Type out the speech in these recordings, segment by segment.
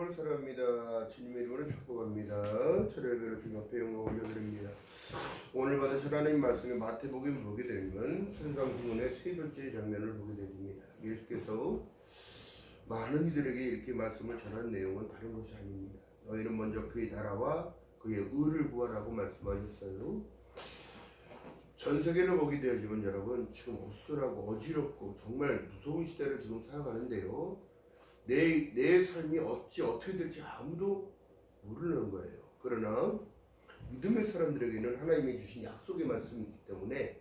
주님을 사랑합니다. 주님의 이름으로 축복합니다. 철회별로 주님 앞에 영광 올려드립니다. 오늘 받으실 하나님 말씀에 마태복음 보게 되면 성강주문의 세 번째 장면을 보게 됩니다. 예수께서 많은 이들에게 이렇게 말씀을 전한 내용은 다른 것이 아닙니다. 너희는 먼저 그의 나라와 그의 의를 구하라고 말씀하셨어요. 전 세계를 보게 되어지면 여러분 지금 어수선하고 어지럽고 정말 무서운 시대를 지금 살아가는데요. 내 삶이 어떻게 될지 아무도 모르는 거예요. 그러나 믿음의 사람들에게는 하나님이 주신 약속의 말씀이 있기 때문에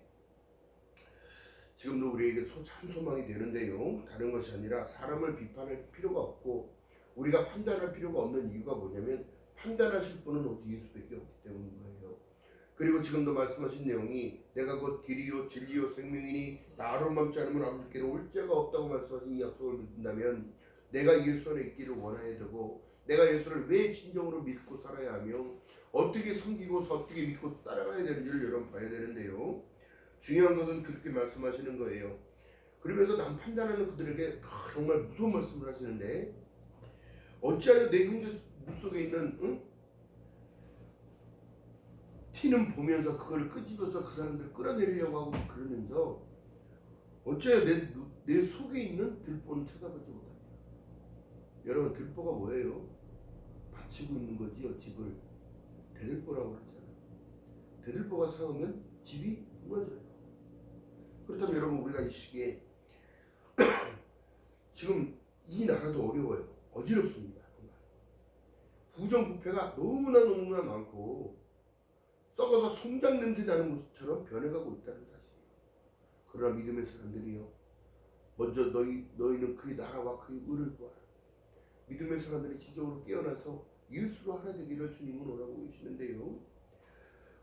지금도 우리에게 참 소망이 되는데요. 다른 것이 아니라 사람을 비판할 필요가 없고 우리가 판단할 필요가 없는 이유가 뭐냐면 판단하실 분은 오직 예수밖에 없기 때문인 거예요. 그리고 지금도 말씀하신 내용이 내가 곧 길이요 진리요 생명이니 나로 맘지 않으면 아버지께로 올 자가 없다고 말씀하신 이 약속을 믿는다면 내가 예수 안에 있기를 원해야 되고 내가 예수를 왜 진정으로 믿고 살아야 하며 어떻게 섬기고 어떻게 믿고 따라가야 되는지를 여러분 봐야 되는데요. 중요한 것은 그렇게 말씀하시는 거예요. 그러면서 남 판단하는 그들에게 정말 무서운 말씀을 하시는데 어찌하여 내 형제 물속에 있는 티는 보면서 그걸 끄집어서 그 사람들 끌어내리려고 하고 그러면서 어찌하여 내 속에 있는 들보는 쳐다보지 못합니다. 여러분 들보가 뭐예요? 받치고 있는 거지요. 집을 대들보라고 그러잖아요. 대들보가 상하면 집이 무너져요. 그렇다면 여러분 우리가 이 시기에 지금 이 나라도 어려워요. 어지럽습니다. 정말. 부정부패가 너무나 많고 썩어서 송장 냄새 나는 것처럼 변해가고 있다는 사실이에요. 그러나 믿음의 사람들이요. 먼저 너희는 그의 나라와 그의 의를 구하라. 믿음의 사람들이 진정으로 깨어나서 예수로 하나 되기를 주님은 원하고 계시는데요.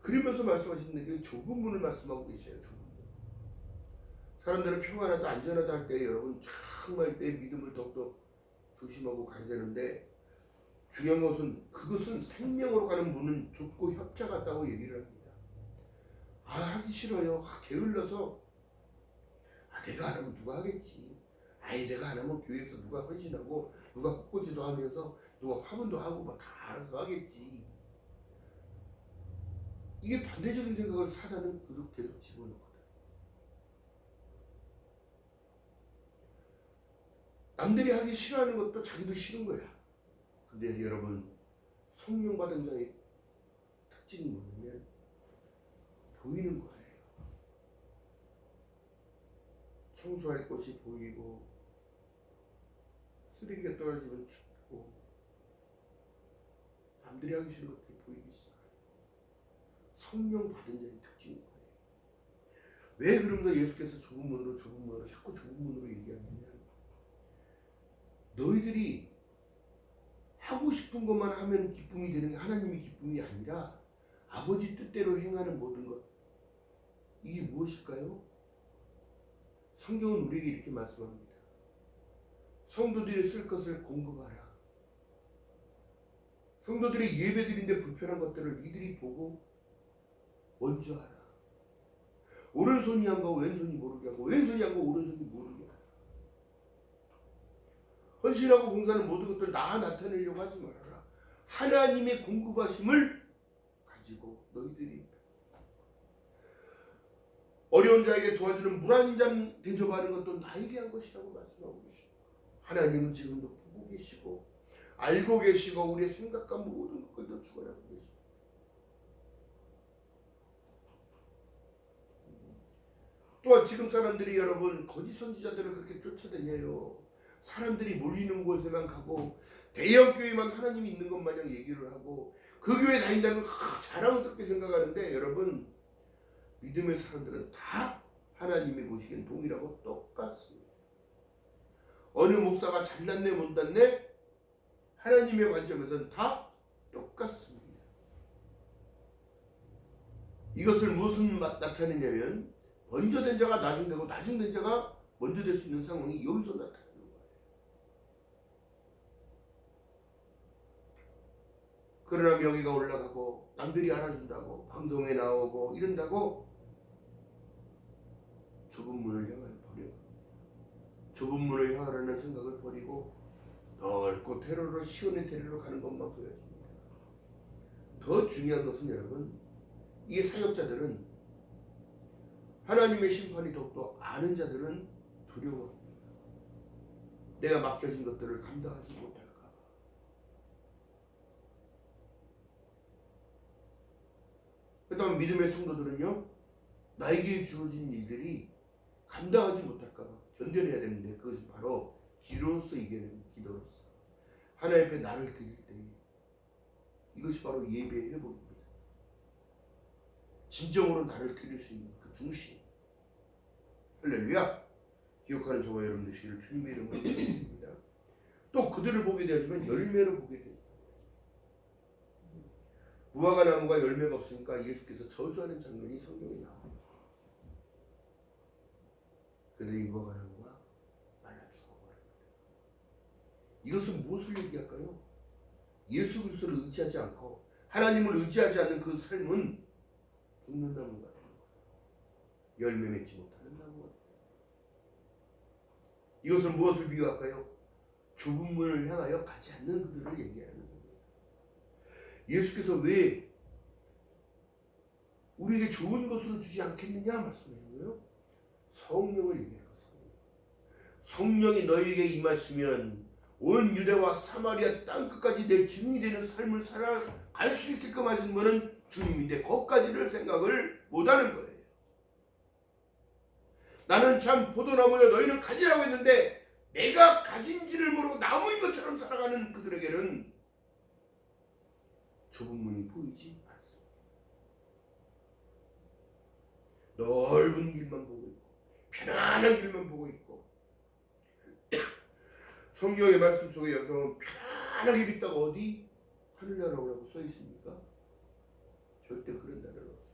그러면서 말씀하시는 게 좁은 문을 말씀하고 계세요. 좁은 문. 사람들은 평안하다 안전하다 할 때 여러분 정말 내 믿음을 더욱더 조심하고 가야 되는데 중요한 것은 그것은 생명으로 가는 문은 좁고 협착 같다고 얘기를 합니다. 하기 싫어요. 게을러서 내가 안 하면 누가 하겠지. 내가 안 하면 교회에서 누가 헌신하고 누가 꽃꽂이도 하면서 누가 화분도 하고 막 다 알아서 하겠지. 이게 반대적인 생각을 사단은 계속 집어넣거든. 남들이 하기 싫어하는 것도 자기도 싫은 거야. 근데 여러분 성령 받은 자의 특징이 뭐냐면 보이는 거예요. 청소할 곳이 보이고 쓰레기가 떨어지면 춥고 남들이 하기 싫은 것들이 보이기 시작해요. 성령 받은 자의 특징인 거예요. 왜 그러면서 예수께서 좁은 문으로 자꾸 좁은 문으로 얘기하냐면 너희들이 하고 싶은 것만 하면 기쁨이 되는 게 하나님의 기쁨이 아니라 아버지 뜻대로 행하는 모든 것. 이게 무엇일까요? 성경은 우리에게 이렇게 말씀합니다. 성도들이 쓸 것을 공급하라. 성도들이 예배드리는데 불편한 것들을 이들이 보고 원주하라. 오른손이 한 거 왼손이 모르게 하고 왼손이 한 거 오른손이 모르게 하라. 헌신하고 봉사하는 모든 것들 나 나타내려고 하지 말아라. 하나님의 공급하심을 가지고 너희들이 어려운 자에게 도와주는 물 한 잔 대접하는 것도 나에게 한 것이라고 말씀하고 계십니다. 하나님은 지금도 보고 계시고 알고 계시고 우리의 생각과 모든 것들도 주관하고 계십니다. 또한 지금 사람들이 여러분 거짓 선지자들을 그렇게 쫓아다녀요. 사람들이 몰리는 곳에만 가고 대형 교회만 하나님이 있는 것 마냥 얘기를 하고 그 교회 다닌다는 걸 자랑스럽게 생각하는데 여러분 믿음의 사람들은 다 하나님이 보시기엔 동일하고 똑같습니다. 어느 목사가 잘났네 못났네 하나님의 관점에서는 다 똑같습니다. 이것을 무슨 나타내냐면 먼저 된 자가 나중되고 나중된 자가 먼저 될 수 있는 상황이 여기서 나타나는 거예요. 그러나 명예가 올라가고 남들이 알아준다고 방송에 나오고 이런다고 좁은 문을 향하여 버려. 좁은 문을 향하라는 생각을 버리고 넓고 테러로 시온의 테러로 가는 것만 보여줍니다. 더 중요한 것은 여러분, 이 사역자들은 하나님의 심판이 더욱더 아는 자들은 두려워합니다. 내가 맡겨진 것들을 감당하지 못할까. 그 다음 믿음의 성도들은요, 나에게 주어진 일들이 감당하지 못할까 봐 견뎌내야 되는데, 그것이 바로 기도로서 이겨내는 기도로서 하나님 앞에 나를 드릴 때, 이것이 바로 예배의 회복입니다. 진정으로 나를 드릴 수 있는 그 중심. 할렐루야. 기억하는 저와 여러분 되시기를 주님의 이름으로 기도드립니다. 또 그들을 보게 되어지면 열매를 보게 됩니다. 무화과 나무가 열매가 없으니까 예수께서 저주하는 장면이 성경에 나옵니다. 그들이 무화과 나무가 말라 죽어버립니다. 이것은 무엇을 얘기할까요? 예수 그리스도를 의지하지 않고 하나님을 의지하지 않는 그 삶은 죽는 나무가 되는 거예요. 열매 맺지 못하는 나무가 되는 거예요. 이것은 무엇을 비유할까요? 좁은 문을 향하여 가지 않는 그들을 얘기하는 거예요. 예수께서 왜 우리에게 좋은 것으로 주지 않겠느냐 말씀하는 거예요. 성령을 얘기하는 거예요. 성령이 너희에게 임하시면 온 유대와 사마리아 땅끝까지 내 증인이 되는 삶을 살아갈 수 있게끔 하신 분은 주님인데 거기까지를 생각을 못하는 거예요. 나는 참 포도나무여 너희는 가지라고 했는데 내가 가진지를 모르고 나무인 것처럼 살아가는 그들에게는 좁은 문이 보이지 않습니다. 넓은 길만 보고 있고 편안한 길만 보고 있고 성경의 말씀 속에 여러분 편안하게 있다가 어디 하늘나라라고 써 있습니까? 절대 그런 나라는 없습니다.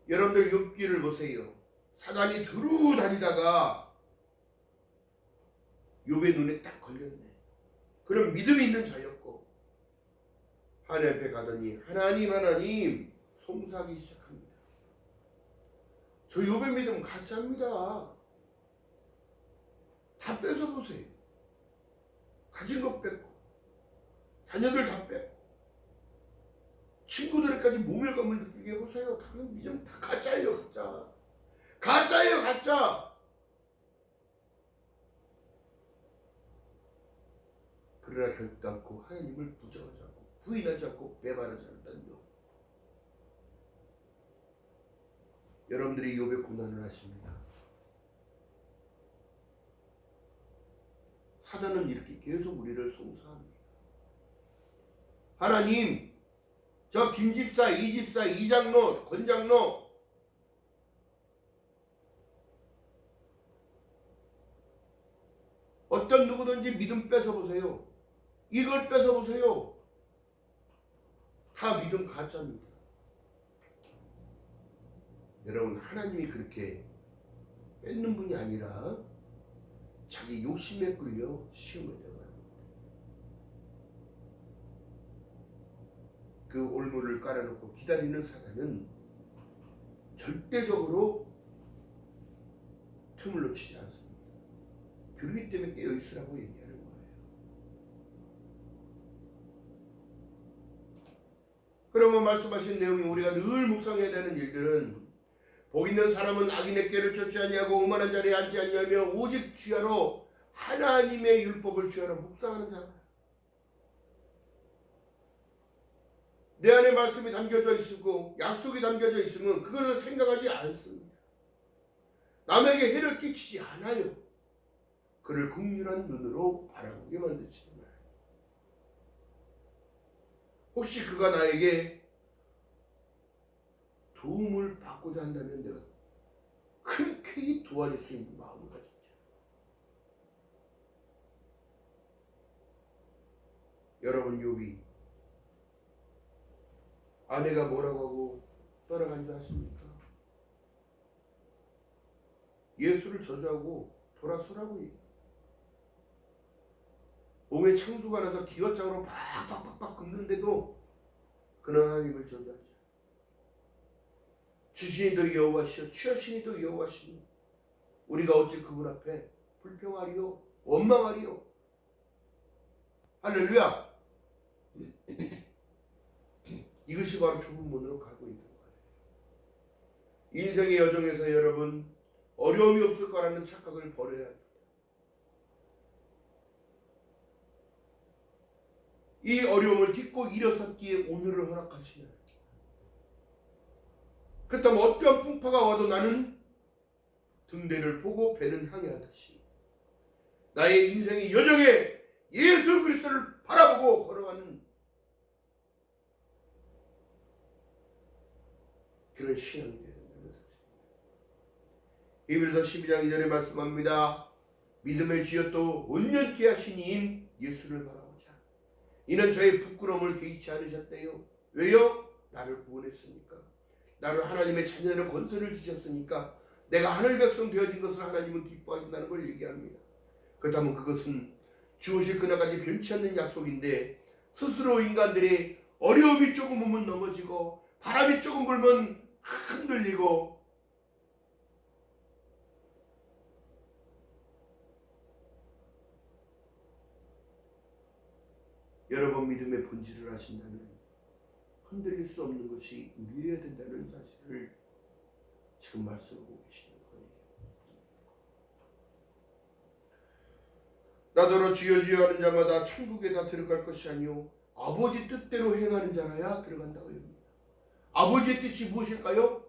여러분들 욥기를 보세요. 사단이 두루 다니다가 욥의 눈에 딱 걸렸네. 그럼 믿음이 있는 자였고 하나님 앞에 가더니 하나님 송사하기 시작합니다. 저 욥의 믿음 가짜입니다. 다 뺏어보세요. 가진 것 뺏고 자녀들 다 뺏고 친구들에까지 모멸감을 느끼게 해보세요. 당연히 믿음 다 가짜예요. 가짜예요. 가짜. 그러나 결단코 하나님을 부정하지 않고 부인하지 않고 배반하지 않는다는 것. 여러분들이 욥의 고난을 하십니다. 사단은 이렇게 계속 우리를 송사합니다. 하나님, 저 김집사, 이집사, 이장로, 권장로 어떤 누구든지 믿음 뺏어보세요. 이걸 뺏어보세요. 다 믿음 가짜입니다. 여러분, 하나님이 그렇게 뺏는 분이 아니라 자기 욕심에 끌려 시험을 당하는 겁니다. 그 올무를 깔아놓고 기다리는 사단은 절대적으로 틈을 놓치지 않습니다. 그렇기 때문에 깨어있으라고 얘기하는 거예요. 그러면 말씀하신 내용이 우리가 늘 묵상해야 되는 일들은 복 있는 사람은 악인의 꾀를 쫓지 아니하고 오만한 자리에 앉지 아니하며 오직 주야로 하나님의 율법을 주야로 묵상하는 자라. 내 안에 말씀이 담겨져 있고 약속이 담겨져 있으면 그것을 생각하지 않습니다. 남에게 해를 끼치지 않아요. 그를 긍휼한 눈으로 바라보게 만드시는 거예요. 혹시 그가 나에게 도움을 받고자 한다면 내가 흔쾌히 도와줄 수 있는 마음을 가지자. 여러분, 욥이 아내가 뭐라고 하고 떠나간 줄 아십니까? 예수를 저주하고 돌아서라고 얘기해요. 몸에 창수가 나서 기왓장으로 팍팍팍팍 긁는데도 그는 하나님을 저주하지. 주신이도 여호와시오 취하신이도 여호와시니 우리가 어찌 그분 앞에 불평하리요. 원망하리요. 할렐루야. 이것이 바로 좁은 문으로 가고 있는 거예요. 인생의 여정에서 여러분 어려움이 없을 거라는 착각을 버려야 합니다. 이 어려움을 딛고 일어섰기에 오늘을 허락하시면, 그렇다면 어떠한 풍파가 와도 나는 등대를 보고 배는 향해하듯이 나의 인생의 여정에 예수 그리스도를 바라보고 걸어가는 그런 신앙이 되어야 된다는 사실입니다. 히브리서 12장 2절에 말씀합니다. 믿음의 주였도 온전케 하신 이인 예수를 바라보자. 이는 저의 부끄러움을 개의치 않으셨대요. 왜요? 나를 구원했으니까. 나를 하나님의 자녀로 권세를 주셨으니까 내가 하늘 백성 되어진 것을 하나님은 기뻐하신다는 걸 얘기합니다. 그렇다면 그것은 주오실 그날까지 변치 않는 약속인데, 스스로 인간들이 어려움이 조금 오면 넘어지고 바람이 조금 불면 흔들리고 여러분 믿음의 본질을 아신다면 흔들릴 수 없는 것이 우리여야 된다는 사실을 지금 말씀하고 계시는 거예요. 나더러 주여 주여 하는 자마다 천국에 다 들어갈 것이 아니요 아버지 뜻대로 행하는 자라야 들어간다고 합니다. 아버지의 뜻이 무엇일까요?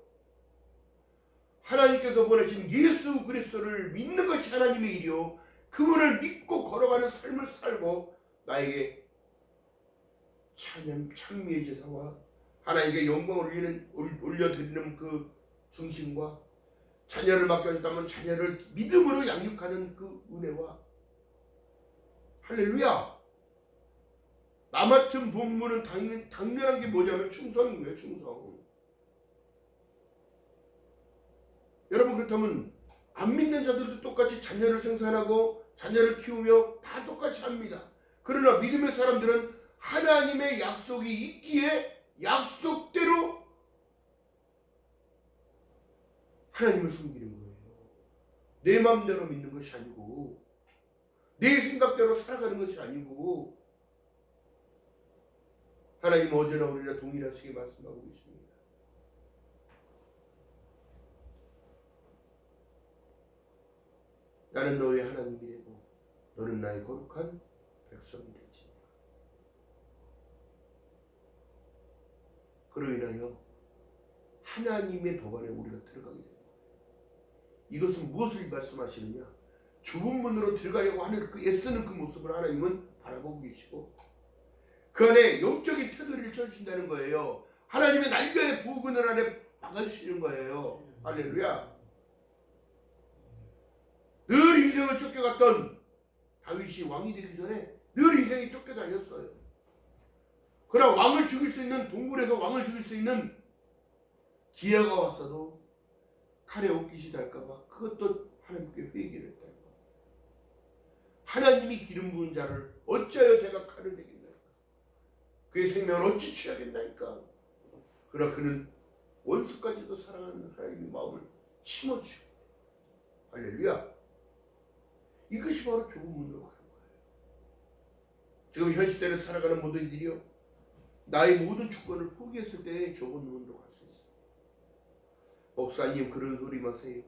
하나님께서 보내신 예수 그리스도를 믿는 것이 하나님의 일이요, 그분을 믿고 걸어가는 삶을 살고 나에게 찬양, 찬미의 제사와 하나님께 영광을 올려드리는 그 중심과 자녀를 맡겨졌다면 자녀를 믿음으로 양육하는 그 은혜와, 할렐루야. 나 맡은 본문은 당연한 게 뭐냐면 충성인 거예요. 충성. 여러분, 그렇다면 안 믿는 자들도 똑같이 자녀를 생산하고 자녀를 키우며 다 똑같이 합니다. 그러나 믿음의 사람들은 하나님의 약속이 있기에 약속대로 하나님을 섬기는 거예요. 내 마음대로 믿는 것이 아니고, 내 생각대로 살아가는 것이 아니고, 하나님은 어제나 오늘이나 동일하시게 말씀하고 계십니다. 나는 너의 하나님이 되고 너는 나의 거룩한 백성이 되지. 그로 인하여 하나님의 법 안에 우리가 들어가게 됩니다. 이것은 무엇을 말씀하시느냐? 좁은 문으로 들어가려고 하는 그 애쓰는 그 모습을 하나님은 바라보고 계시고, 그 안에 영적인 테두리를 쳐주신다는 거예요. 하나님의 날개의 보호그늘 안에 박아주시는 거예요. 할렐루야. 늘 인생을 쫓겨갔던 다윗이 왕이 되기 전에 늘 인생이 쫓겨다녔어요. 그러나 왕을 죽일 수 있는, 동굴에서 왕을 죽일 수 있는 기회가 왔어도 칼에 옷깃이 달까봐 그것도 하나님께 회개를 했다는 거예요. 하나님이 기름 부은 자를 어찌하여 제가 칼을 내겠나이까? 그의 생명을 어찌 취하겠나이까? 그러나 그는 원수까지도 사랑하는 하나님의 마음을 심어주셨고, 할렐루야. 이것이 바로 좁은 문으로 가는 거예요. 지금 현 시대를 살아가는 모든 이들이요, 나의 모든 주권을 포기했을 때 좁은 문으로 갈 수 있어요. 목사님, 그런 소리 마세요.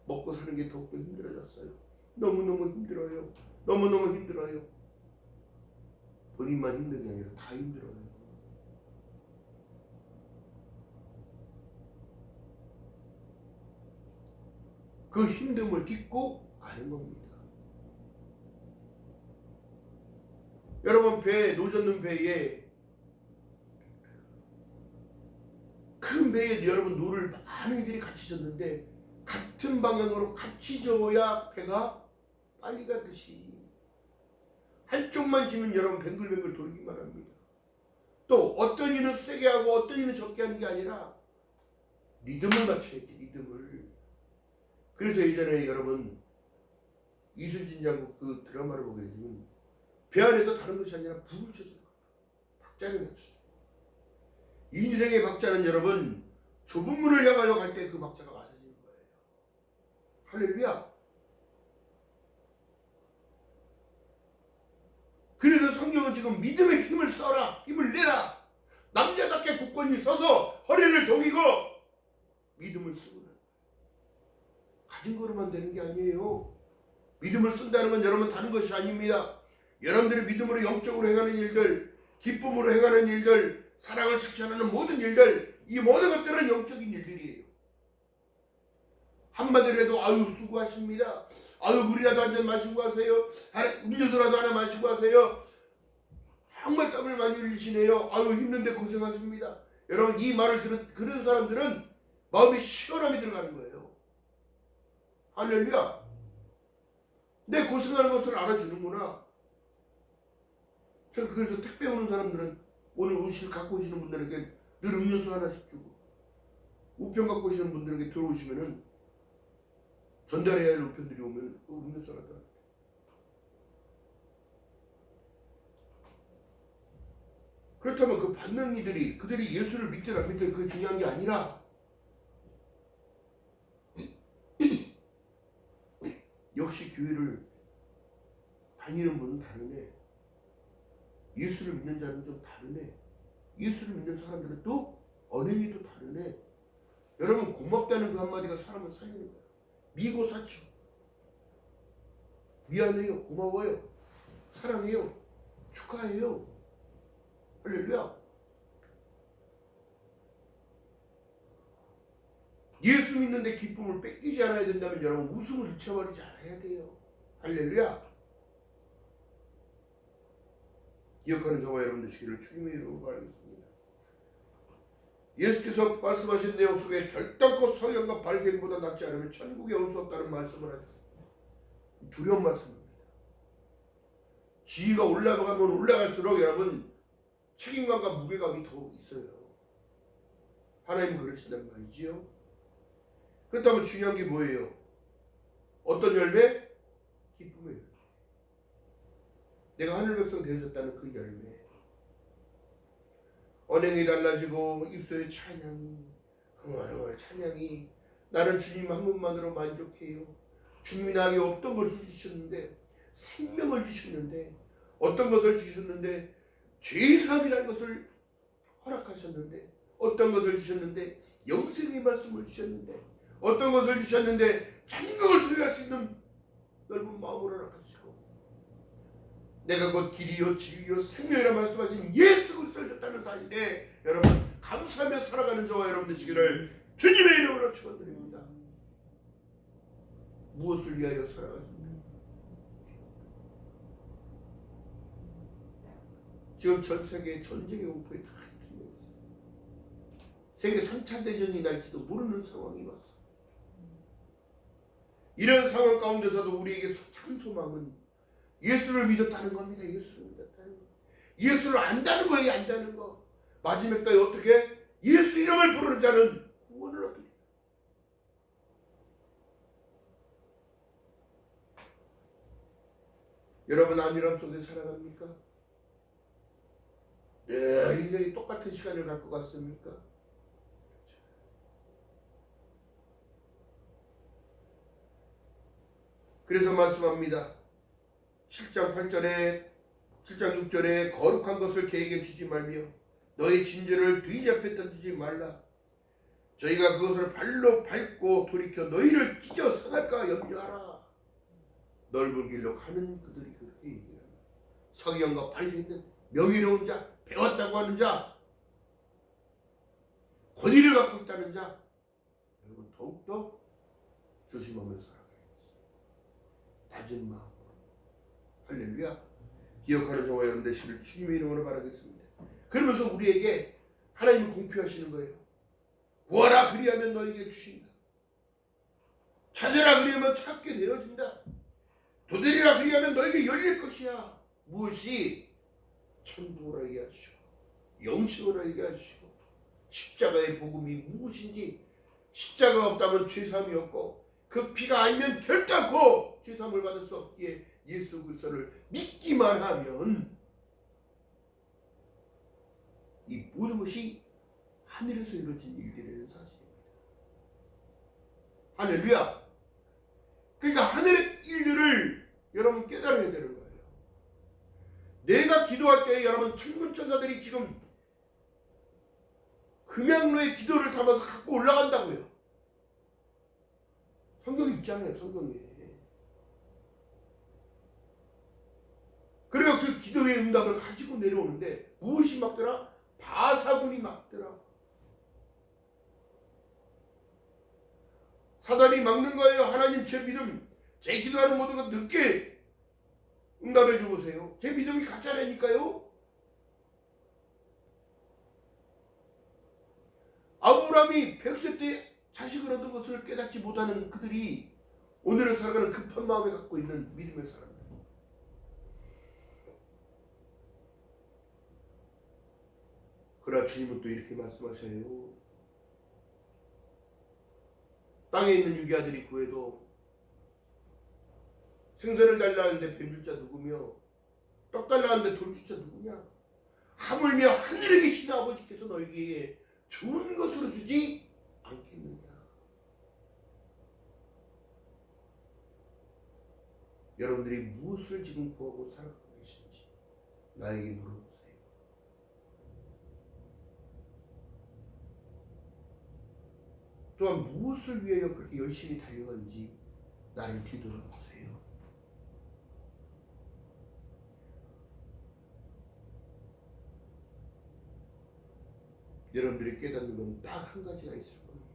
먹고 사는 게 더욱더 힘들어졌어요. 너무너무 힘들어요. 너무너무 힘들어요. 본인만 힘든 게 아니라 다 힘들어요. 그 힘듦을 딛고 가는 겁니다. 여러분, 노젓는 배에, 큰 배에 여러분 노를 많은 이들이 같이 졌는데 같은 방향으로 같이 저어야 배가 빨리 가듯이 한쪽만 지면 여러분 뱅글뱅글 돌기만 합니다. 또 어떤 이는 세게 하고 어떤 이는 적게 하는 게 아니라 리듬을 맞춰야지, 리듬을. 그래서 예전에 여러분 이순신 장국 그 드라마를 보게 되면 배 안에서 다른 것이 아니라 불을 쳐주는 겁니다. 박자를 맞춰줘. 인생의 박자는 여러분 좁은 문을 향하여 갈 때 그 박자가 맞아지는 거예요. 할렐루야. 지금 믿음의 힘을 써라. 힘을 내라. 남자답게 굳건히 서서 허리를 동이고 믿음을 쓰고 가진 거로만 되는 게 아니에요. 믿음을 쓴다는 건 여러분 다른 것이 아닙니다. 여러분들이 믿음으로 영적으로 행하는 일들, 기쁨으로 행하는 일들, 사랑을 실천하는 모든 일들, 이 모든 것들은 영적인 일들이에요. 한마디로 해도 아유 수고하십니다. 아유 물이라도 한 잔 마시고 가세요. 음료수라도 하나 마시고 가세요. 정말 땀을 많이 흘리시네요. 아유 힘든데 고생하십니다. 여러분 이 말을 들은 그런 사람들은 마음에 시원함이 들어가는 거예요. 할렐루야. 내 고생하는 것을 알아주는구나. 그래서 택배 오는 사람들은 오늘 옷을 갖고 오시는 분들에게 늘 음료수 하나씩 주고, 우편 갖고 오시는 분들에게 들어오시면은 전달해야 할 우편들이 오면 또 음료수 하나 더. 그렇다면 그 받는 이들이 그들이 예수를 믿든 안 믿든 그게 중요한 게 아니라 역시 교회를 다니는 분은 다르네. 예수를 믿는 자는 좀 다르네. 예수를 믿는 사람들은 또 언행이 또 다르네. 여러분 고맙다는 그 한마디가 사람을 살리는 거예요. 미고사쳐. 미안해요. 고마워요. 사랑해요. 축하해요. 할렐루야. 예수 믿는데 기쁨을 뺏기지 않아야 된다면 여러분 웃음을 잃혀버리지 않아야 돼요. 할렐루야. 기억하는 저와 여러분 되시기를 주님의 이름으로 바라겠습니다. 예수께서 말씀하신 내용 속에 결단코 서기관과 바리새인보다 낫지 않으면 천국에 올 수 없다는 말씀을 하셨습니다. 두려운 말씀입니다. 지위가 올라가면 올라갈수록 여러분 책임감과 무게감이 더 있어요. 하나님은 그러신단 말이지요. 그렇다면 중요한 게 뭐예요? 어떤 열매? 기쁨의 열매. 내가 하늘 백성 되어졌다는 그 열매. 언행이 달라지고 입술의 찬양이 흥얼흥얼 찬양이 나는 주님 한 분만으로 만족해요. 주님이 나에게 어떤 것을 주셨는데 생명을 주셨는데 어떤 것을 주셨는데 죄사함이라는 것을 허락하셨는데 어떤 것을 주셨는데 영생의 말씀을 주셨는데 어떤 것을 주셨는데 천국을 소유할 수 있는 넓은 마음을 허락하시고 내가 곧 길이요 진리요 생명이라 말씀하신 예수 그리스도를 줬다는 사실에 여러분 감사하며 살아가는 저와 여러분 되시기를 주님의 이름으로 축원드립니다. 무엇을 위하여 살아가십니까? 지금 전 세계의 전쟁의 공포에 다 휩쓸려 있어요. 세계 3차 대전이 날지도 모르는 상황이 왔어. 이런 상황 가운데서도 우리에게 참 소망은 예수를 믿었다는 겁니다. 예수를 믿었다는 거. 예수를 안다는 거예요. 안다는 거. 마지막까지 어떻게? 예수 이름을 부르는 자는 구원을 얻으리라. 여러분 안일함 속에 살아갑니까? 늘 굉장히 똑같은 시간을 갖고 갔습니까? 그래서 말씀합니다. 7장 8절에 7장 6절에 거룩한 것을 개에게 주지 말며 너희 진저를 뒤지 앞에 던지지 말라. 저희가 그것을 발로 밟고 돌이켜 너희를 찢어 상할까 염려하라. 넓은 길로 가는 그들이 그렇게 얘기합니다. 서기관과 바리새인은 명예로운 자, 배웠다고 하는 자, 권위를 갖고 있다는 자, 여러분 더욱더 조심하면서 살아가야지. 낮은 마음으로. 할렐루야. 기억하는 저와 여러분 되시기를 주님의 이름으로 바라겠습니다. 그러면서 우리에게 하나님이 공표하시는 거예요. 구하라 그리하면 너에게 주신다. 찾으라 그리하면 찾게 되어진다. 두드리라 그리하면 너에게 열릴 것이야. 무엇이? 천국을 알게 하시고 영생을 알게 하시고 십자가의 복음이 무엇인지, 십자가가 없다면 죄사함이 없고 그 피가 아니면 결단코 죄사함을 받을 수 없기에 예수 그리스도를 믿기만 하면 이 모든 것이 하늘에서 이루어진 일들이라는 사실입니다. 할렐루야. 그러니까 하늘의 일들을 여러분 깨달아야 되는 거예요. 내가 기도할 때 여러분 천군천사들이 지금 금양로의 기도를 담아서 갖고 올라간다고요. 성경에 있잖아요. 성경에. 그리고 그 기도의 응답을 가지고 내려오는데 무엇이 막더라? 바사군이 막더라. 사단이 막는 거예요. 하나님 제 믿음, 제 기도하는 모든 것 늦게 응답해 주세요. 제 믿음이 가짜라니까요. 아브라함이 100세 때 자식을 얻은 것을 깨닫지 못하는 그들이 오늘을 살아가는 급한 마음에 갖고 있는 믿음의 사람들. 그러나 주님은 또 이렇게 말씀하세요. 땅에 있는 유기아들이 구해도 생선을 달라하는데 뱀줄자 누구며 떡 달라하는데 돌줄자 누구냐? 하물며 하늘에 계신 아버지께서 너희에게 좋은 것으로 주지 않겠느냐? 여러분들이 무엇을 지금 구하고 살아가고 계신지 나에게 물어보세요. 또한 무엇을 위하여 그렇게 열심히 달려가는지 나를 뒤돌아보세요. 여러분들이 깨닫는 건 딱 한 가지가 있을 겁니다.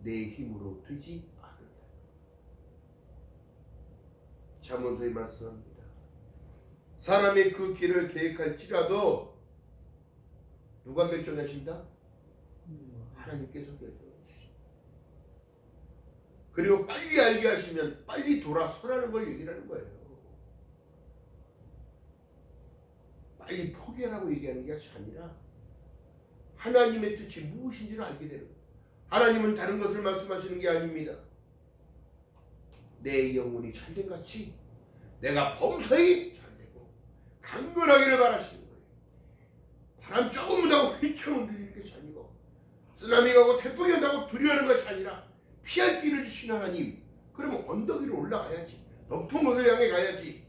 내 힘으로 되지 않는다. 잠언서에 말씀합니다. 사람이 그 길을 계획할지라도 누가 결정하신다? 하나님께서 결정해 주십니다. 그리고 빨리 알게 하시면 빨리 돌아서라는 걸 얘기하는 거예요. 빨리 포기하라고 얘기하는 게 아니라 하나님의 뜻이 무엇인지를 알게 되는 거예요. 하나님은 다른 것을 말씀하시는 게 아닙니다. 내 영혼이 잘된 같이 내가 범사히 잘되고 강건하기를 바라시는 거예요. 바람 조금 분다고 휘청 흔들리는 것이 아니고 쓰나미가 오고 태풍이 온다고 두려워하는 것이 아니라 피할 길을 주신 하나님. 그러면 언덕 위로 올라가야지. 높은 곳을 향해 가야지.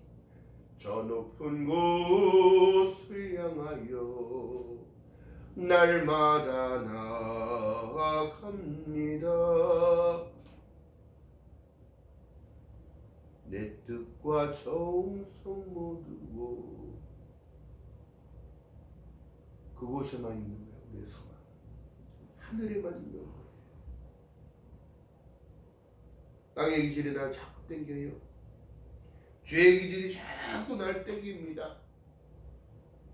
저 높은 곳을 향하여 날마다 나아갑니다. 내 뜻과 정성 모두고 그곳에만 있는 거야. 우리의 소망 하늘에만 있는 거예요. 땅의 기질이 날 자꾸 땡겨요. 죄의 기질이 자꾸 날 땡깁니다.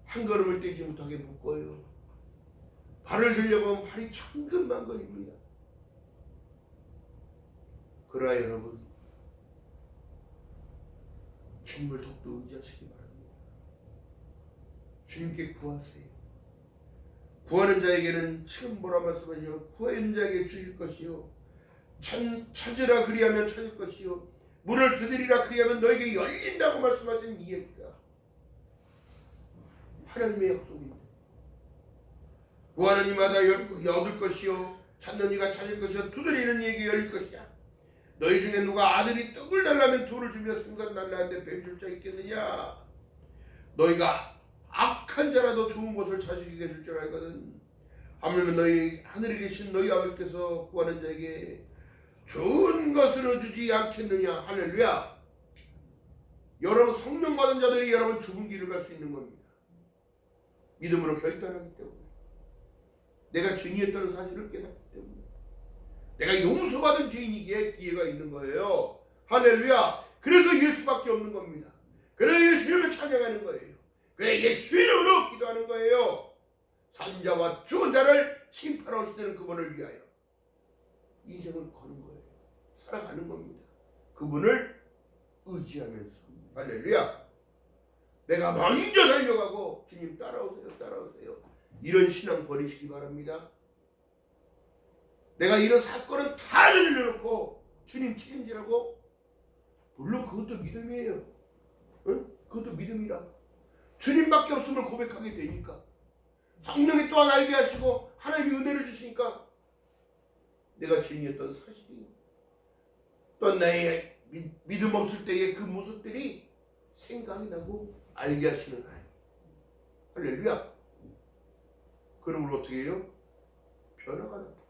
한 걸음을 떼지 못하게 묶어요. 발을 들려보면 발이 천근만근입니다. 그러나 여러분 주님을 더욱더 의지하시기 바랍니다. 주님께 구하세요. 구하는 자에게는 지금 뭐라 말씀하시죠? 구하는 자에게 주실 것이요 찾으라 그리하면 찾을 것이요 문을 두드리라 그리하면 너에게 열린다고 말씀하신 이 얘기가 하나님의 약속입니다. 구하는 이마다 얻을 것이요 찾는 이가 찾을 것이요 두드리는 이에게 열릴 것이야. 너희 중에 누가 아들이 떡을 달라면 돌을 주며 생선 달라는데 뱀 줄 자 있겠느냐? 너희가 악한 자라도 좋은 것을 자식에게 줄 줄 알거든. 하물며 너희 하늘에 계신 너희 아버지께서 구하는 자에게 좋은 것으로 주지 않겠느냐. 할렐루야. 여러분 성령 받은 자들이 여러분 좁은 길을 갈 수 있는 겁니다. 믿음으로 결단하기 때문에 내가 죄인이었다는 사실을 깨닫기 때문에 내가 용서받은 죄인이기에 기회가 있는 거예요. 할렐루야. 그래서 예수밖에 없는 겁니다. 그래서 예수 이름을 찬양하는 거예요. 그래 예수 이름으로 기도하는 거예요. 산자와 죽은 자를 심판하시는 그분을 위하여 인생을 거는 거예요. 살아가는 겁니다. 그분을 의지하면서. 할렐루야. 내가 먼저 달려가고 주님 따라오세요. 따라오세요. 이런 신앙 버리시기 바랍니다. 내가 이런 사건은 다 늘려놓고 주님 책임지라고? 물론 그것도 믿음이에요. 응? 그것도 믿음이라. 주님밖에 없음을 고백하게 되니까. 성령이 또한 알게 하시고 하나님이 은혜를 주시니까 내가 죄인이었던 사실이 또 나의 믿음 없을 때의 그 모습들이 생각이 나고 알게 하시는 하나님. 할렐루야. 그러므로 어떻게 해요? 변화가 나타나지.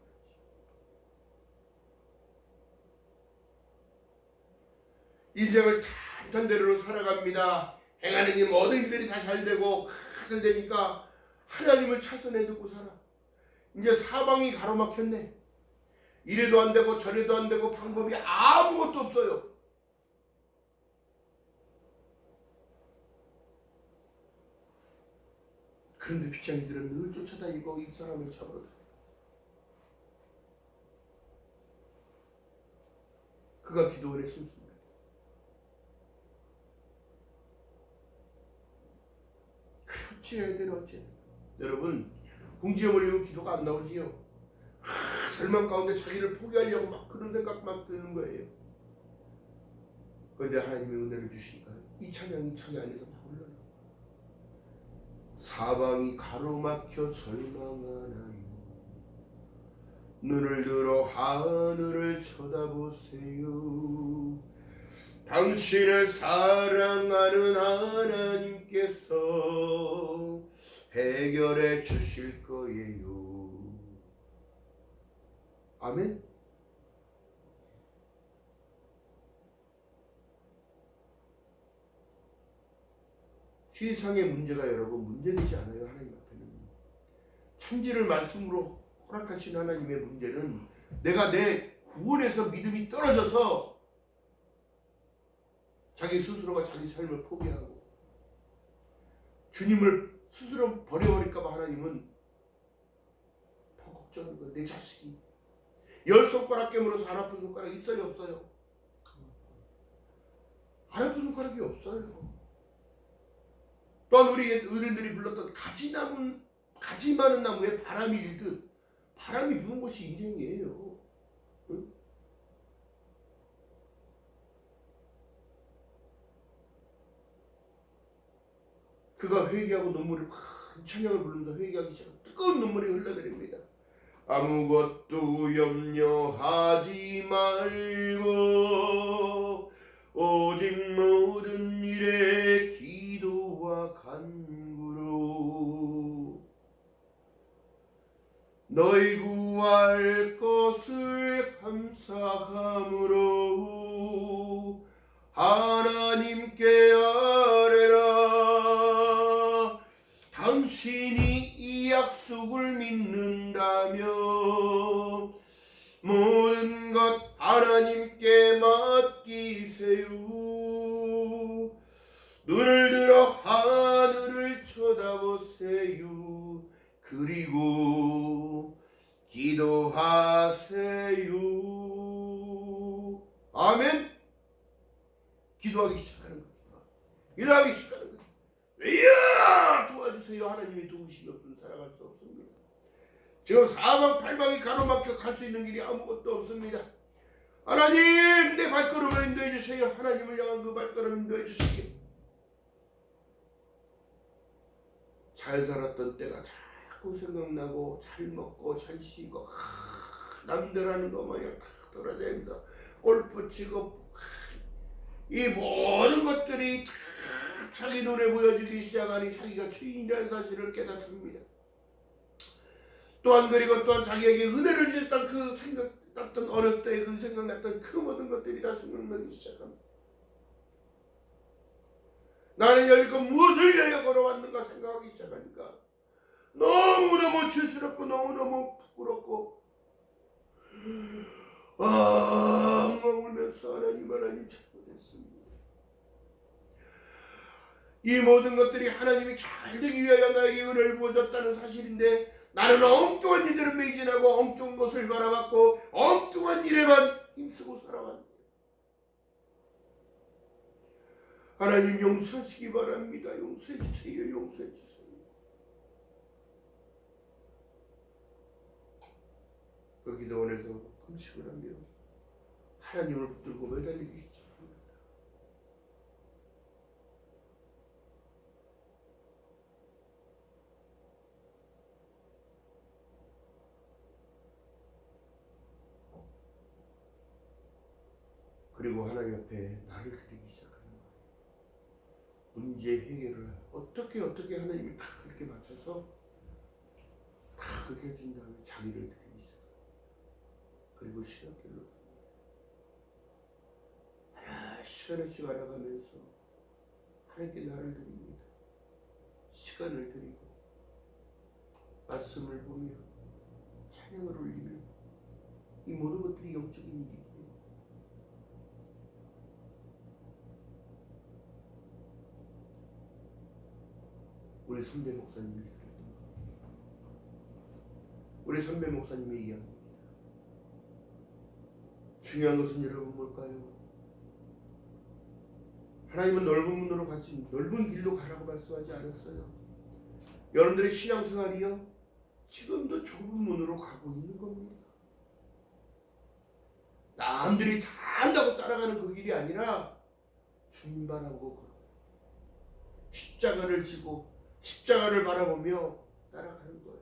인생을 탄탄대로 살아갑니다. 행하는 일 모든 일들이 다 잘되고 잘 되니까 하나님을 차선에 두고 살아. 이제 사방이 가로막혔네. 이래도 안 되고 저래도 안 되고 방법이 아무것도 없어요. 그런데 빗장이들은 늘 쫓아다니고 이 사람을 잡으러 다녀요. 그가 기도원에 숨습니다. 어찌해야 되나 어찌해야 되나. 여러분 궁지에 몰리면 기도가 안 나오지요. 절망 가운데 자기를 포기하려고 막 그런 생각만 드는 거예요. 그런데 하나님의 은혜를 주시니까 이 찬양이 자기 안에서 막 흘러요. 사방이 가로막혀 절망하나요. 눈을 들어 하늘을 쳐다보세요. 당신을 사랑하는 하나님께서 해결해 주실 거예요. 아멘. 세상의 문제가 여러분 문제되지 않아요. 하나님 앞에는 천지를 말씀으로 허락하신 하나님의 문제는 내가 내 구원에서 믿음이 떨어져서 자기 스스로가 자기 삶을 포기하고 주님을 스스로 버려버릴까봐 하나님은 더 걱정하는 거예요. 내 자식이 10손가락 깨물어서 안 아픈 손가락이 있어요 없어요? 안 아픈 손가락이 없어요. 또한 우리 어른들이 불렀던 가지 많은 나무에 바람이 일듯 바람이 부는 것이 인생이에요. 응? 그가 회개하고 눈물을 큰 찬양을 부르면서 회개하기 시작하고 뜨거운 눈물이 흘러내립니다. 아무것도 염려하지 말고 오직 모든 일에 기도와 간구로 너희 구할 것을 감사함으로 하나님께 아뢰라. 당신이 이 약속을 믿는다면 모든 것 하나님께 맡기세요. 눈을 들어 하늘을 쳐다보세요. 그리고 기도하세요. 아멘. 기도하기 시작하는 겁니다. 기도하기 시작하는 겁니다. 왜야 도와주세요. 하나님이 도우심이 없으면 살아갈 수 없습니다. 지금 사방팔방이 가로막혀 갈 수 있는 길이 아무것도 없습니다. 하나님 내 발걸음을 인도해 주세요. 하나님을 향한 그 발걸음 인도해 주시기. 잘 살았던 때가 자꾸 생각나고 잘 먹고 잘 쉬고 남들 하는 거 마냥 다 돌아다니면서 골프 치고 이 모든 것들이 다 자기 눈에 보여지기 시작하니 자기가 죄인이라는 사실을 깨닫습니다. 또한 그리고 또한 자기에게 은혜를 주셨던 그 생각났던 어렸을 때 그 생각났던 그 모든 것들이 다 생각나기 시작합니다. 나는 여기껏 무엇을 위하여 걸어왔는가 생각하기 시작하니까 너무너무 죄스럽고 너무너무 부끄럽고 울면서 하나님 잘못했습니다. 이 모든 것들이 하나님이 잘되기 위하여 나에게 은혜를 부어줬다는 사실인데 나는 엉뚱한 일들을 매진하고 엉뚱한 것을 바라봤고 엉뚱한 일에만 힘쓰고 살아왔습니다. 하나님 용서하시기 바랍니다. 용서해 주세요. 용서해 주세요. 그 기도원에서 금식을 하며 하나님을 붙들고 매달리기 시작합니다. 그리고 하나님 앞에 나를 드리기 시작합니다. 문제 해결을 어떻게 하나님이 다 그렇게 맞춰서 다 그렇게 해준 다음에 자기를 드리기 시작해요. 그리고 시간길로 시간씩 알아가면서 하나님께 나를 드립니다. 시간을 드리고 말씀을 보며 찬양을 올리며 이 모든 것들이 영적인 일이에요. 우리 선배 목사님이 이야기입니다. 중요한 것은 여러분 뭘까요? 하나님은 넓은 문으로 같이 넓은 길로 가라고 말씀하지 않았어요. 여러분들의 신앙생활이요 지금도 좁은 문으로 가고 있는 겁니다. 남들이 다 한다고 따라가는 그 길이 아니라 준발하고 걸어요. 십자가를 지고 십자가를 바라보며 따라가는 거예요.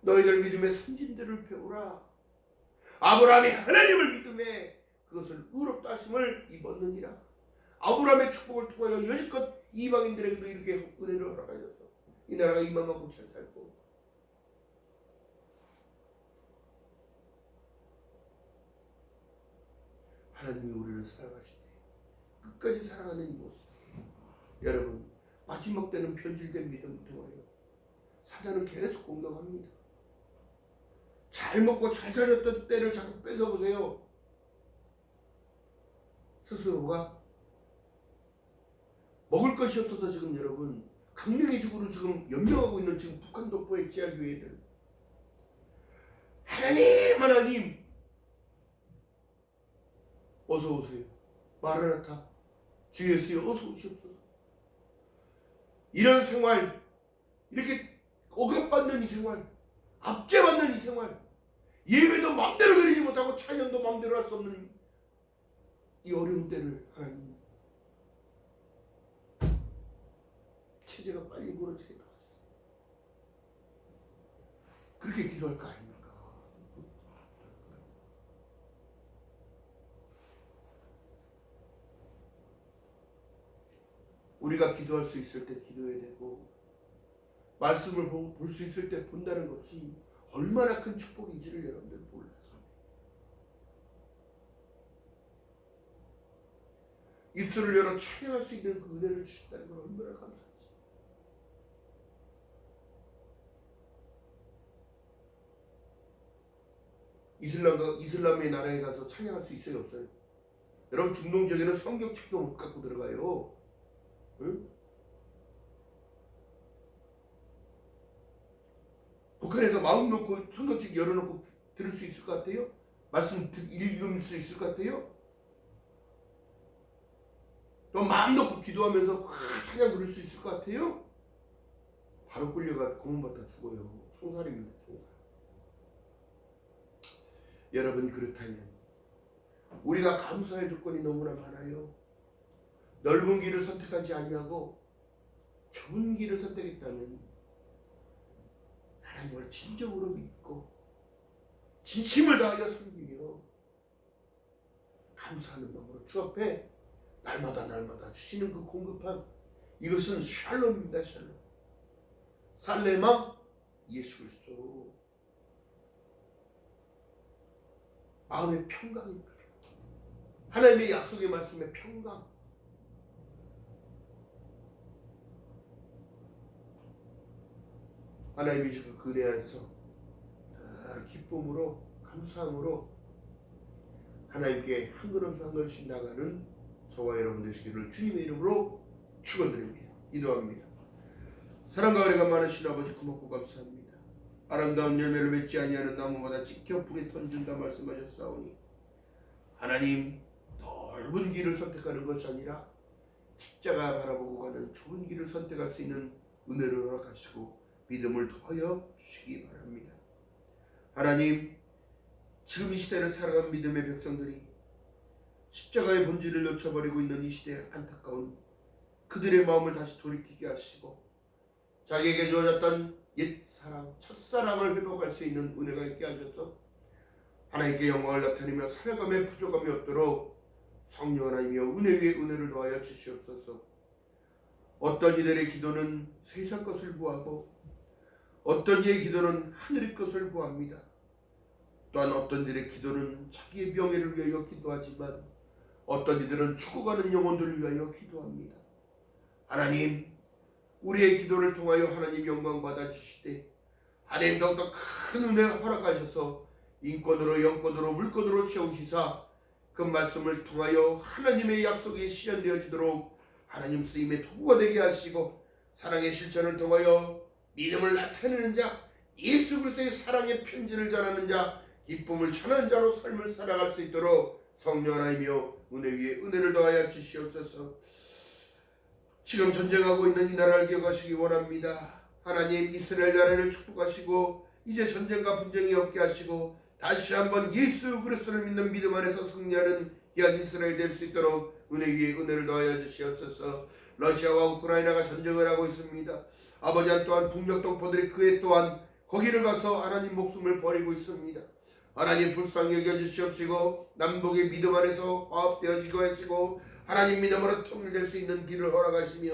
너희들 믿음의 선진들을 배우라. 아브라함이 하나님을 믿음에 그것을 의롭다 하심을 입었느니라. 아브라함의 축복을 통하여 여지껏 이방인들에게도 이렇게 은혜를 허락하셔서 이 나라가 이만큼 잘 살고 하나님이 우리를 사랑하시되 끝까지 사랑하는 이 모습, 여러분 마지막 때는 변질된 믿음을 통하여 사단은 계속 공격합니다. 잘 먹고 잘 살았던 때를 자꾸 뺏어보세요. 스스로가 먹을 것이 없어서 지금 여러분 강령의적으로 지금 연명하고 있는 지금 북한 동포의 지하교회들, 하나님 어서 오세요. 마라나타 주 예수여 어서 오시옵소서. 이런 생활, 이렇게 억압받는 이 생활, 압제받는 이 생활, 예배도 마음대로 드리지 못하고 찬양도 마음대로 할 수 없는 이 어려운 때를 하나님 체제가 빨리 무너지게 도와주세요. 그렇게 기도할 거 아닙니까? 우리가 기도할 수 있을 때 기도해야 되고 말씀을 볼 수 있을 때 본다는 것이 얼마나 큰 축복인지를 여러분들 몰라서 입술을 열어 찬양할 수 있는 그 은혜를 주셨다는 걸 얼마나 감사한지. 이슬람의 나라에 가서 찬양할 수 있어요 없어요? 여러분 중동 지역에는 성경책도 못 갖고 들어가요. 응? 북한에서 마음 놓고 성경책 열어놓고 들을 수 있을 것 같아요? 말씀 읽을 수 있을 것 같아요? 또 마음 놓고 기도하면서 찬양 부를 수 있을 것 같아요? 바로 끌려가 고문받다 죽어요. 총살입니다. 총살. 여러분 그렇다면 우리가 감사할 조건이 너무나 많아요. 넓은 길을 선택하지 아니하고 좁은 길을 선택했다면 하나님을 진정으로 믿고 진심을 다하여 섬기며 감사하는 마음으로 주 앞에 날마다 주시는 그 공급함, 이것은 샬롬입니다. 샬롬. 살레망 예수 그리스도 마음의 평강입니다. 하나님의 약속의 말씀의 평강. 하나님이 주신 그 은혜 안에서 기쁨으로 감사함으로 하나님께 한 걸음씩 한 걸음씩 나가는 저와 여러분 되시기를 주님의 이름으로 축원드립니다. 기도합니다. 사랑과 은혜가 많으신 아버지 고맙고 감사합니다. 아름다운 열매를 맺지 아니하는 나무마다 지켜 불에 던진다 말씀하셨사오니 하나님 넓은 길을 선택하는 것이 아니라 십자가 바라보고 가는 좁은 길을 선택할 수 있는 은혜를 허락하시고 믿음을 더하여 주시기 바랍니다. 하나님 지금 이 시대를 살아가는 믿음의 백성들이 십자가의 본질을 놓쳐버리고 있는 이 시대의 안타까운 그들의 마음을 다시 돌이키게 하시고 자기에게 주어졌던 옛사랑, 첫사랑을 회복할 수 있는 은혜가 있게 하셔서 하나님께 영광을 나타내며 살아감에 부족함이 없도록 성령 하나님이여 은혜 위에 은혜를 더하여 주시옵소서. 어떤 이들의 기도는 세상 것을 구하고 어떤 이의 기도는 하늘의 것을 구합니다. 또한 어떤 이들의 기도는 자기의 명예를 위하여 기도하지만 어떤 이들은 죽어가는 영혼들을 위하여 기도합니다. 하나님, 우리의 기도를 통하여 하나님 영광 받아주시되 하나님 더욱더 큰 은혜를 허락하셔서 인권으로 영권으로 물권으로 채우시사 그 말씀을 통하여 하나님의 약속이 실현되어지도록 하나님 쓰임의 도구가 되게 하시고 사랑의 실천을 통하여 믿음을 나타내는 자, 예수 그리스도의 사랑의 편지를 전하는 자, 기쁨을 전하는 자로 삶을 살아갈 수 있도록 성령 하나님이여 은혜 위에 은혜를 더하여 주시옵소서. 지금 전쟁하고 있는 이 나라를 기억하시기 원합니다. 하나님, 이스라엘 나라를 축복하시고 이제 전쟁과 분쟁이 없게 하시고 다시 한번 예수 그리스도를 믿는 믿음 안에서 승리하는 귀한 이스라엘 될 수 있도록 은혜 위에 은혜를 더하여 주시옵소서. 러시아와 우크라이나가 전쟁을 하고 있습니다. 아버지 또한 북녘 동포들이 그에 또한 거기를 가서 하나님 목숨을 버리고 있습니다. 하나님 불쌍히 여겨주시옵시고 남북의 믿음 안에서 화합되어지고 하시고 하나님 믿음으로 통일될 수 있는 길을 허락하시며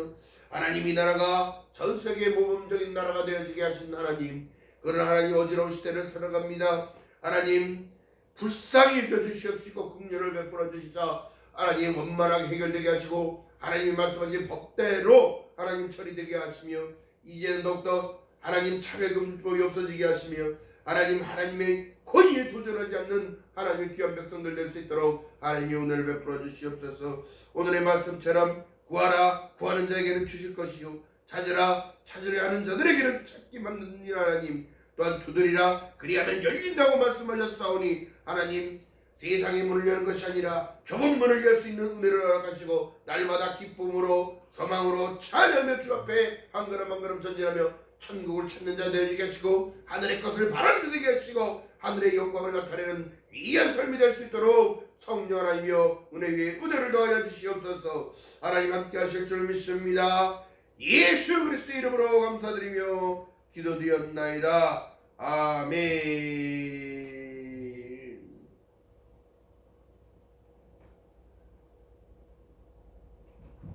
하나님 이 나라가 전 세계 모범적인 나라가 되어지게 하신 하나님, 그런 하나님 어지러운 시대를 살아갑니다. 하나님 불쌍히 여겨주시옵시고 긍휼을 베풀어 주시사 하나님 원만하게 해결되게 하시고 하나님이 말씀하신 법대로 하나님 처리되게 하시며 이제는 더욱더 하나님 차별금법이 없어지게 하시며 하나님의 권위에 도전하지 않는 하나님의 귀한 백성들 될 수 있도록 하나님의 은혜를 베풀어 주시옵소서. 오늘의 말씀처럼 구하라 구하는 자에게는 주실 것이요 찾으라 찾으려 하는 자들에게는 찾기만 하는 하나님, 또한 두드리라 그리하면 열린다고 말씀하셨사오니 하나님 세상의 문을 여는 것이 아니라 좁은 문을 열 수 있는 은혜를 허락하시고 날마다 기쁨으로 소망으로 찬양하며 주 앞에 한 걸음 한 걸음 전진하며 천국을 찾는 자 되게 하시고 하늘의 것을 바라는 자 되게 하시고 하늘의 영광을 나타내는 위한 삶이 될 수 있도록 성령 하나님이여 은혜 위에 은혜를 더하여 주시옵소서. 하나님 함께 하실 줄 믿습니다. 예수 그리스도의 이름으로 감사드리며 기도드렸나이다. 아멘.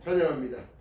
찬양합니다.